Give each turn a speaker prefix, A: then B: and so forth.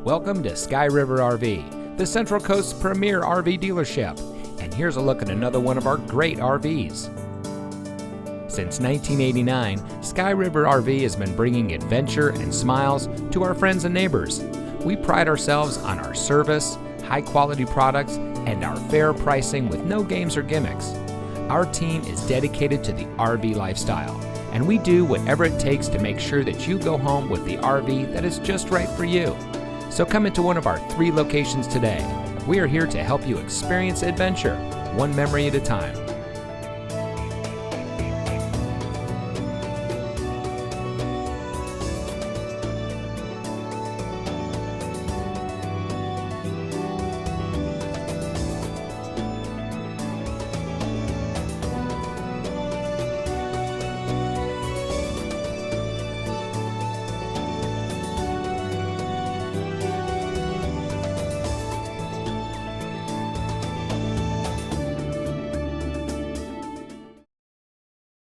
A: Welcome to Sky River RV, the Central Coast's premier RV dealership. And here's a look at another one of our great RVs. Since 1989, Sky River RV has been bringing adventure and smiles to our friends and neighbors. We pride ourselves on our service, high-quality products, and our fair pricing with no games or gimmicks. Our team is dedicated to the RV lifestyle, and we do whatever it takes to make sure that you go home with the RV that is just right for you. So come into one of our 3 locations today. We are here to help you experience adventure, one memory at a time.